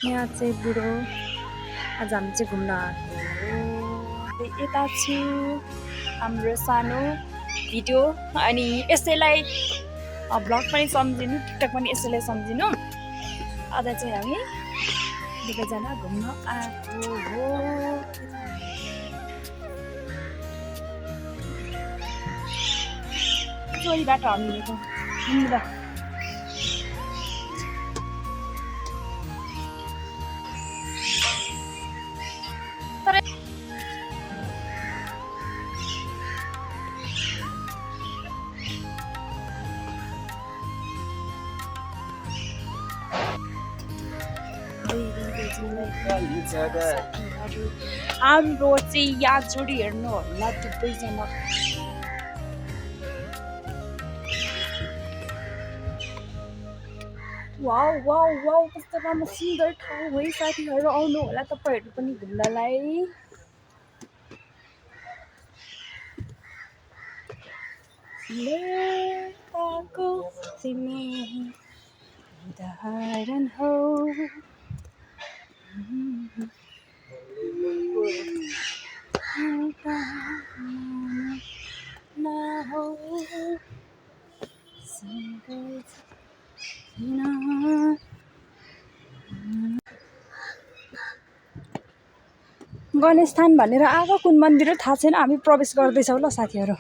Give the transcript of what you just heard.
यहाँ चाहिँ बुढो आज हामी चाहिँ घुम्न आएको यता छु हाम्रो सानो भिडियो अनि यसैलाई भ्लग पनि सम्झिनु टिकटक पनि यसैलाई सम्झिनु आज चाहिँ हामी दुवैजना घुम्न आएको हो चोरी बाटो हामीले घुम्दा हाम्रो चाहिँ याद जोडी हेर्नु होला दुवैजना वाउ वाउ वाउ कस्तो राम्रो सुन्दर ठाउँ है साथीहरू आउनु होला तपाईहरू पनि घुम्नलाई लेताको तिमी उदाहरण हो गणेश थान भनेर आएको कुन मन्दिर हो थाहा छैन हामी प्रवेश गर्दैछौँ ल साथीहरू